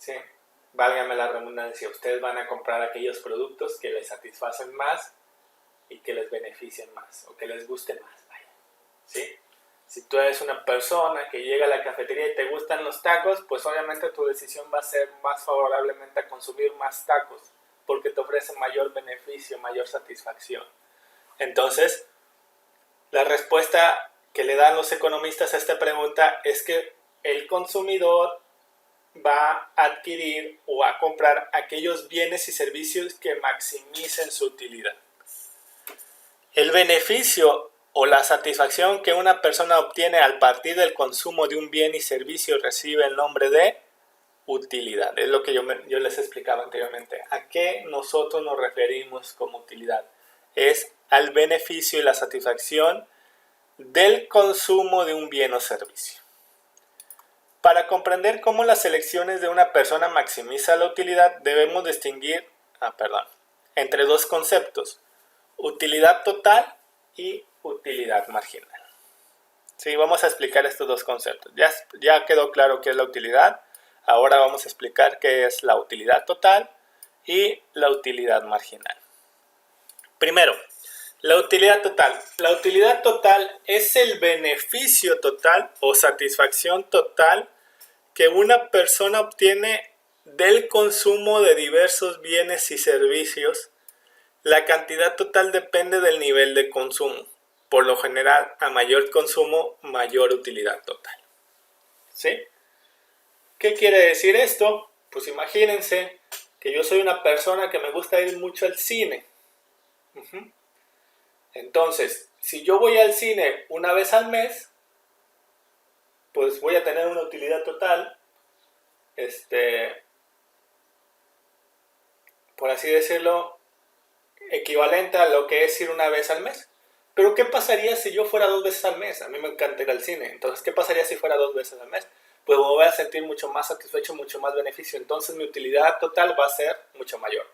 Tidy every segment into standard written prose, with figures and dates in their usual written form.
¿sí? Válgame la redundancia, ustedes van a comprar aquellos productos que les satisfacen más y que les beneficien más o que les guste más, vaya, ¿sí? Si tú eres una persona que llega a la cafetería y te gustan los tacos, pues obviamente tu decisión va a ser más favorablemente a consumir más tacos, porque te ofrece mayor beneficio, mayor satisfacción. Entonces, la respuesta que le dan los economistas a esta pregunta es que el consumidor va a adquirir o a comprar aquellos bienes y servicios que maximicen su utilidad. El beneficio o la satisfacción que una persona obtiene al partir del consumo de un bien y servicio recibe el nombre de utilidad. Es lo que yo les explicaba anteriormente. ¿A qué nosotros nos referimos como utilidad? Es al beneficio y la satisfacción del consumo de un bien o servicio. Para comprender cómo las elecciones de una persona maximiza la utilidad, debemos distinguir entre dos conceptos: utilidad total y utilidad marginal. Sí, vamos a explicar estos dos conceptos. Ya quedó claro qué es la utilidad. Ahora vamos a explicar qué es la utilidad total y la utilidad marginal. Primero, la utilidad total. La utilidad total es el beneficio total o satisfacción total que una persona obtiene del consumo de diversos bienes y servicios. La cantidad total depende del nivel de consumo. Por lo general, a mayor consumo, mayor utilidad total. ¿Sí? ¿Qué quiere decir esto? Pues imagínense que yo soy una persona que me gusta ir mucho al cine. Entonces, si yo voy al cine una vez al mes, pues voy a tener una utilidad total, por así decirlo, equivalente a lo que es ir una vez al mes. Pero ¿qué pasaría si yo fuera 2 veces al mes? A mí me encanta ir al cine. Entonces, ¿qué pasaría si fuera 2 veces al mes? Pues me voy a sentir mucho más satisfecho, mucho más beneficio. Entonces mi utilidad total va a ser mucho mayor.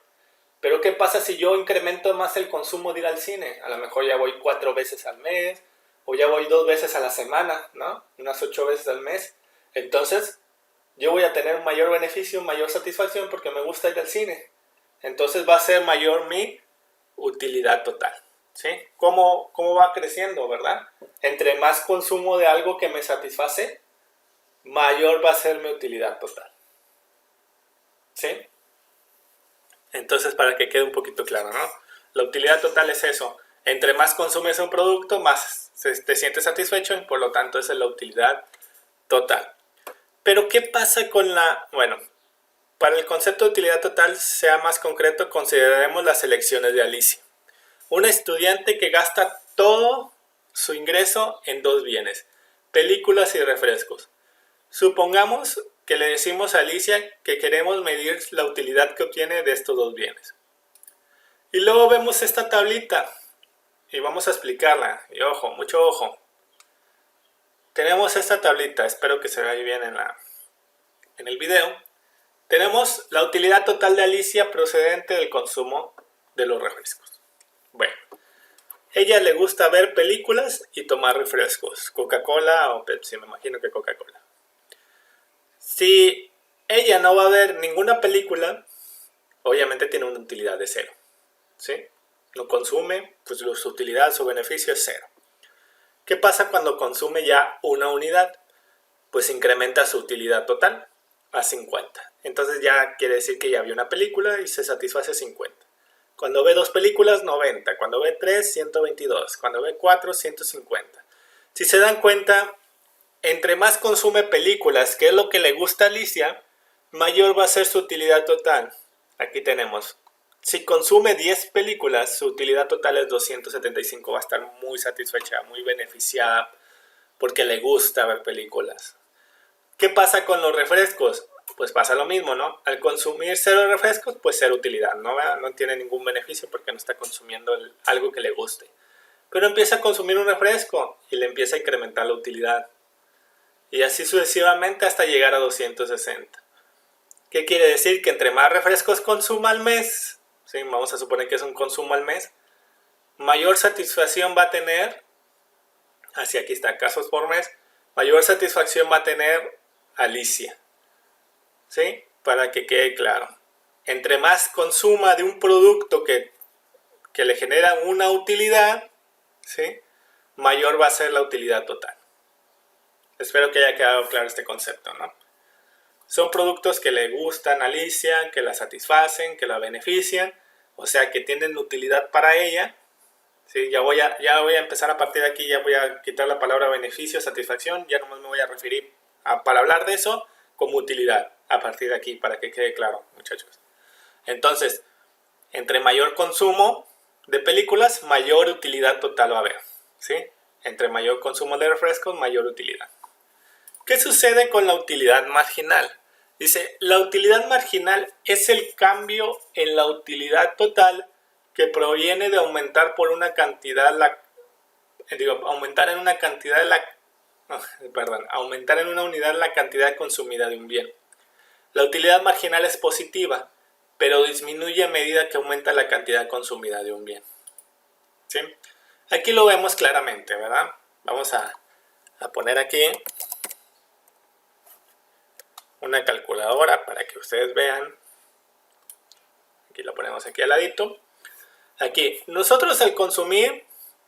Pero ¿qué pasa si yo incremento más el consumo de ir al cine? A lo mejor ya voy 4 veces al mes, o ya voy 2 veces a la semana, ¿no? Unas 8 veces al mes. Entonces, yo voy a tener un mayor beneficio, mayor satisfacción porque me gusta ir al cine. Entonces va a ser mayor mi utilidad total. ¿Sí? ¿Cómo va creciendo, verdad? Entre más consumo de algo que me satisface, mayor va a ser mi utilidad total. ¿Sí? Entonces, para que quede un poquito claro, ¿no? La utilidad total es eso. Entre más consumes un producto, más te sientes satisfecho y por lo tanto esa es la utilidad total. Pero, ¿qué pasa con para el concepto de utilidad total, sea más concreto, consideraremos las elecciones de Alicia. Una estudiante que gasta todo su ingreso en 2 bienes: películas y refrescos. Supongamos que le decimos a Alicia que queremos medir la utilidad que obtiene de estos 2 bienes. Y luego vemos esta tablita y vamos a explicarla. Y ojo, mucho ojo. Tenemos esta tablita, espero que se vea bien en el video. Tenemos la utilidad total de Alicia procedente del consumo de los refrescos. Bueno, ella le gusta ver películas y tomar refrescos, Coca-Cola o Pepsi, me imagino que Coca-Cola. Si ella no va a ver ninguna película, obviamente tiene una utilidad de 0, ¿sí? No consume, pues su utilidad, su beneficio es 0. ¿Qué pasa cuando consume ya una unidad? Pues incrementa su utilidad total a 50. Entonces ya quiere decir que ya vio una película y se satisface 50. Cuando ve 2 películas, 90. Cuando ve 3, 122. Cuando ve 4, 150. Si se dan cuenta, entre más consume películas, que es lo que le gusta a Alicia, mayor va a ser su utilidad total. Aquí tenemos. Si consume 10 películas, su utilidad total es 275. Va a estar muy satisfecha, muy beneficiada, porque le gusta ver películas. ¿Qué pasa con los refrescos? Pues pasa lo mismo, ¿no? Al consumir 0 refrescos, pues 0 utilidad, ¿no? No tiene ningún beneficio porque no está consumiendo algo que le guste. Pero empieza a consumir un refresco y le empieza a incrementar la utilidad. Y así sucesivamente hasta llegar a 260. ¿Qué quiere decir? Que entre más refrescos consuma al mes, ¿sí? Vamos a suponer que es un consumo al mes, mayor satisfacción va a tener, así aquí está, casos por mes, mayor satisfacción va a tener Alicia. ¿Sí? para que quede claro. Entre más consuma de un producto que le genera una utilidad, ¿sí?, mayor va a ser la utilidad total. Espero que haya quedado claro este concepto, ¿no? Son productos que le gustan a Alicia, que la satisfacen, que la benefician, o sea, que tienen utilidad para ella. Sí, ya voy a empezar a partir de aquí, ya voy a quitar la palabra beneficio, satisfacción, ya nomás me voy a referir para hablar de eso como utilidad a partir de aquí, para que quede claro, muchachos. Entonces, entre mayor consumo de películas, mayor utilidad total va a haber, ¿sí? Entre mayor consumo de refrescos, mayor utilidad. ¿Qué sucede con la utilidad marginal? Dice, la utilidad marginal es el cambio en la utilidad total que proviene de aumentar por una cantidad aumentar en una unidad la cantidad consumida de un bien. La utilidad marginal es positiva, pero disminuye a medida que aumenta la cantidad consumida de un bien. ¿Sí? Aquí lo vemos claramente, ¿verdad? Vamos a poner aquí una calculadora para que ustedes vean. Aquí lo ponemos aquí al ladito. Aquí, nosotros al consumir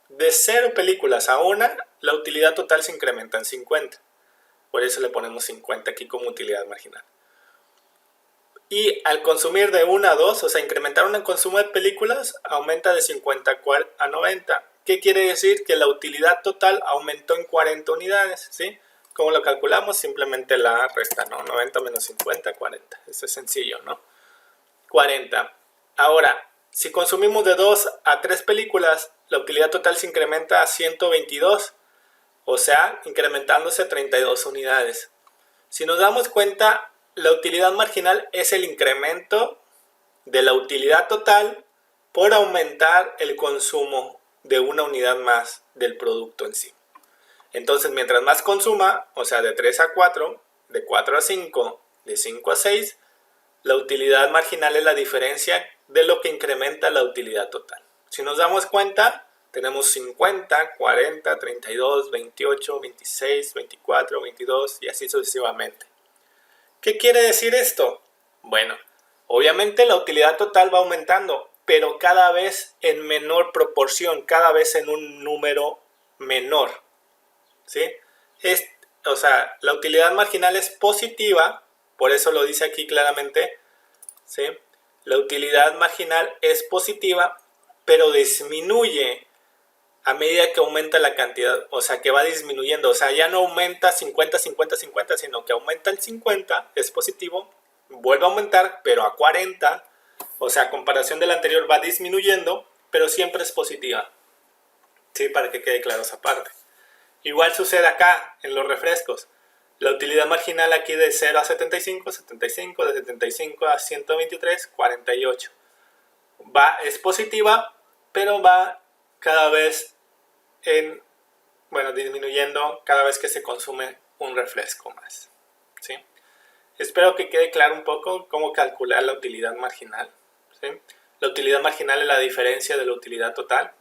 de 0 películas a 1, la utilidad total se incrementa en 50. Por eso le ponemos 50 aquí como utilidad marginal. Y al consumir de 1 a 2, o sea, incrementar un consumo de películas, aumenta de 50 a 90. ¿Qué quiere decir? Que la utilidad total aumentó en 40 unidades, ¿sí? ¿Cómo lo calculamos? Simplemente la resta, ¿no? 90 menos 50, 40. Eso es sencillo, ¿no? 40. Ahora, si consumimos de 2 a 3 películas, la utilidad total se incrementa a 122, o sea, incrementándose 32 unidades. Si nos damos cuenta, la utilidad marginal es el incremento de la utilidad total por aumentar el consumo de una unidad más del producto en sí. Entonces, mientras más consuma, o sea, de 3 a 4, de 4 a 5, de 5 a 6, la utilidad marginal es la diferencia de lo que incrementa la utilidad total. Si nos damos cuenta, tenemos 50, 40, 32, 28, 26, 24, 22 y así sucesivamente. ¿Qué quiere decir esto? Bueno, obviamente la utilidad total va aumentando, pero cada vez en menor proporción, cada vez en un número menor. ¿Sí? O sea, la utilidad marginal es positiva, por eso lo dice aquí claramente, ¿sí? La utilidad marginal es positiva, pero disminuye a medida que aumenta la cantidad, o sea, que va disminuyendo, o sea, ya no aumenta 50, 50, 50, sino que aumenta el 50, es positivo, vuelve a aumentar, pero a 40, o sea, a comparación del anterior va disminuyendo, pero siempre es positiva, ¿sí? Para que quede claro esa parte. Igual sucede acá, en los refrescos. La utilidad marginal aquí de 0 a 75, 75, de 75 a 123, 48. Es positiva, pero va cada vez disminuyendo cada vez que se consume un refresco más. ¿Sí? Espero que quede claro un poco cómo calcular la utilidad marginal. ¿Sí? La utilidad marginal es la diferencia de la utilidad total.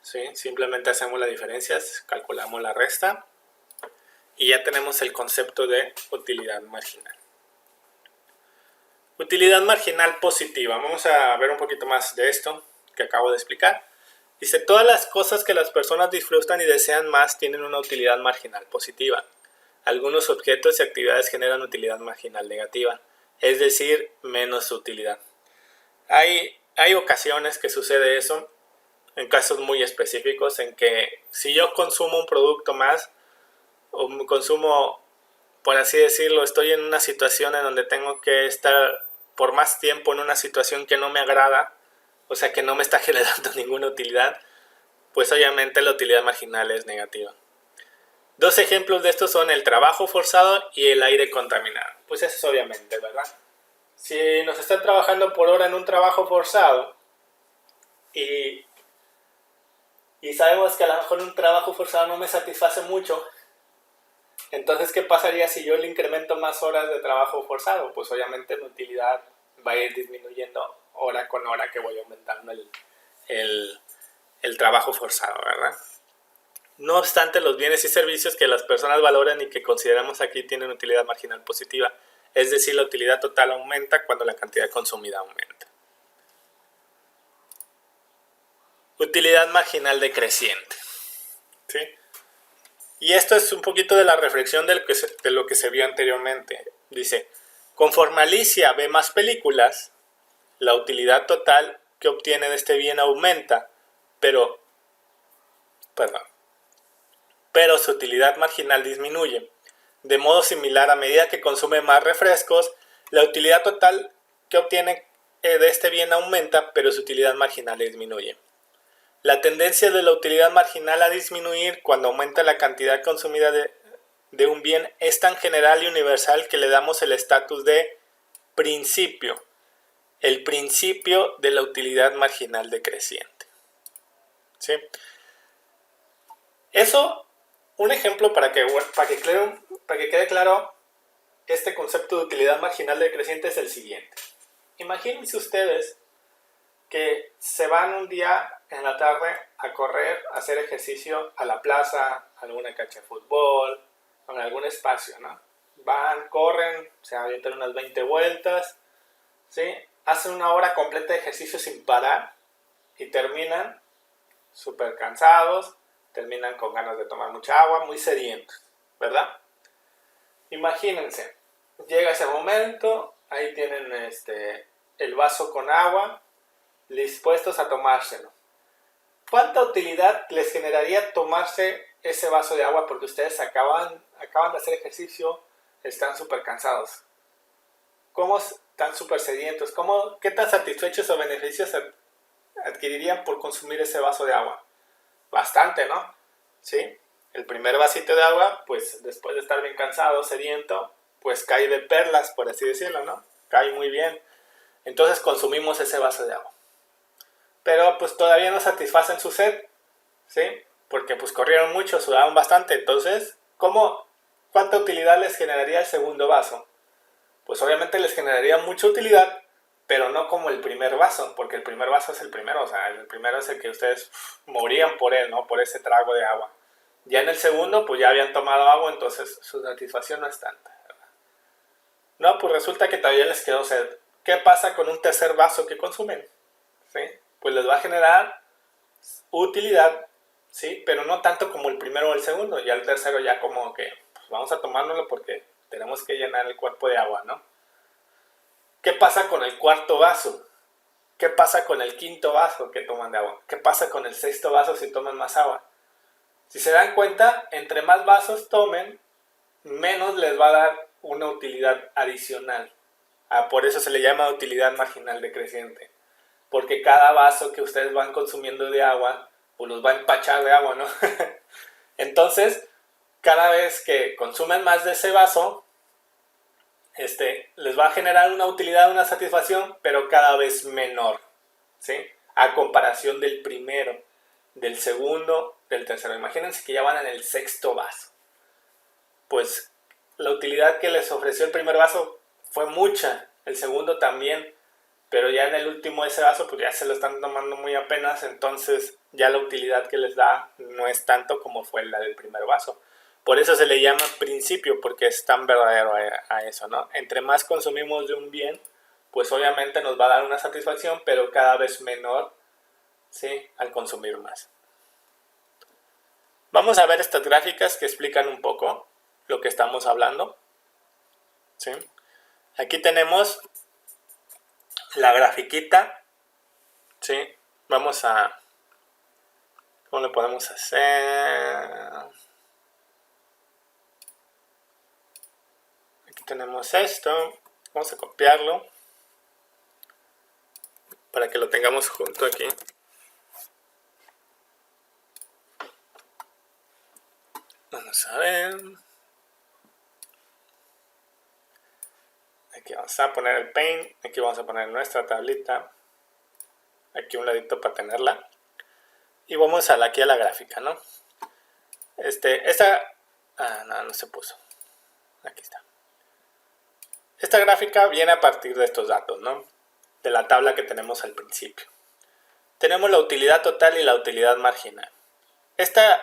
¿Sí? Simplemente hacemos la diferencia, calculamos la resta y ya tenemos el concepto de utilidad marginal. Utilidad marginal positiva. Vamos a ver un poquito más de esto que acabo de explicar. Dice, todas las cosas que las personas disfrutan y desean más tienen una utilidad marginal positiva. Algunos objetos y actividades generan utilidad marginal negativa, es decir, menos utilidad. Hay ocasiones que sucede eso, en casos muy específicos, en que si yo consumo un producto más, o consumo, por así decirlo, estoy en una situación en donde tengo que estar por más tiempo en una situación que no me agrada, o sea que no me está generando ninguna utilidad, pues obviamente la utilidad marginal es negativa. Dos ejemplos de estos son el trabajo forzado y el aire contaminado. Pues eso es obviamente, ¿verdad? Si nos están trabajando por hora en un trabajo forzado y sabemos que a lo mejor un trabajo forzado no me satisface mucho, entonces, ¿qué pasaría si yo le incremento más horas de trabajo forzado? Pues obviamente mi utilidad va a ir disminuyendo hora con hora que voy aumentando el trabajo forzado, ¿verdad? No obstante, los bienes y servicios que las personas valoran y que consideramos aquí tienen utilidad marginal positiva. es decir, la utilidad total aumenta cuando la cantidad consumida aumenta. Utilidad marginal decreciente. ¿Sí? Y esto es un poquito de la reflexión de lo que se vio anteriormente. Dice, conforme Alicia ve más películas, la utilidad total que obtiene de este bien aumenta, pero su utilidad marginal disminuye. De modo similar, a medida que consume más refrescos, la utilidad total que obtiene de este bien aumenta, pero su utilidad marginal disminuye. La tendencia de la utilidad marginal a disminuir cuando aumenta la cantidad consumida de un bien es tan general y universal que le damos el estatus de principio, el principio de la utilidad marginal decreciente. ¿Sí? Eso, un ejemplo para que quede claro este concepto de utilidad marginal decreciente es el siguiente. Imagínense ustedes que se van un día en la tarde a correr, a hacer ejercicio a la plaza, a alguna cancha de fútbol, en algún espacio, ¿no? Van, corren, se avientan unas 20 vueltas, ¿sí? Hacen una hora completa de ejercicio sin parar y terminan súper cansados, terminan con ganas de tomar mucha agua, muy sedientos, ¿verdad? Imagínense, llega ese momento, ahí tienen el vaso con agua, dispuestos a tomárselo. ¿Cuánta utilidad les generaría tomarse ese vaso de agua? Porque ustedes acaban de hacer ejercicio, están súper cansados. ¿Cómo están súper sedientos? ¿Qué tan satisfechos o beneficios adquirirían por consumir ese vaso de agua? Bastante, ¿no? ¿Sí? El primer vasito de agua, pues después de estar bien cansado, sediento, pues cae de perlas, por así decirlo, ¿no? Cae muy bien. Entonces consumimos ese vaso de agua. Pero pues todavía no satisfacen su sed, ¿sí? Porque pues corrieron mucho, sudaron bastante. Entonces, ¿cuánta utilidad les generaría el segundo vaso? Pues obviamente les generaría mucha utilidad, pero no como el primer vaso, porque el primer vaso es el primero, o sea, el primero es el que ustedes morían por él, ¿no? Por ese trago de agua. Ya en el segundo, pues ya habían tomado agua, entonces su satisfacción no es tanta, ¿verdad? No, pues resulta que todavía les quedó sed. ¿Qué pasa con un tercer vaso que consumen? ¿Sí? Pues les va a generar utilidad, ¿sí? Pero no tanto como el primero o el segundo. Ya el tercero ya como que pues vamos a tomárnoslo porque tenemos que llenar el cuerpo de agua, ¿no? ¿Qué pasa con el cuarto vaso? ¿Qué pasa con el quinto vaso que toman de agua? ¿Qué pasa con el sexto vaso si toman más agua? Si se dan cuenta, entre más vasos tomen, menos les va a dar una utilidad adicional. Por eso se le llama utilidad marginal decreciente. Porque cada vaso que ustedes van consumiendo de agua, pues los va a empachar de agua, ¿no? Entonces, cada vez que consumen más de ese vaso, les va a generar una utilidad, una satisfacción, pero cada vez menor, ¿sí? A comparación del primero, del segundo, del tercero. Imagínense que ya van en el sexto vaso. Pues la utilidad que les ofreció el primer vaso fue mucha, el segundo también, pero ya en el último ese vaso pues ya se lo están tomando muy apenas, entonces ya la utilidad que les da no es tanto como fue la del primer vaso. Por eso se le llama principio, porque es tan verdadero a eso, ¿no? Entre más consumimos de un bien, pues obviamente nos va a dar una satisfacción, pero cada vez menor, ¿sí? Al consumir más. Vamos a ver estas gráficas que explican un poco lo que estamos hablando, ¿sí? Aquí tenemos la grafiquita, ¿sí? Vamos a... ¿Cómo lo podemos hacer? Aquí tenemos esto. Vamos a copiarlo para que lo tengamos junto aquí. Vamos a ver. Aquí vamos a poner el Paint. Aquí vamos a poner nuestra tablita. Aquí un ladito para tenerla. Y vamos aquí a la gráfica, ¿no? No se puso. Aquí está. Esta gráfica viene a partir de estos datos, ¿no? De la tabla que tenemos al principio. Tenemos la utilidad total y la utilidad marginal. Esta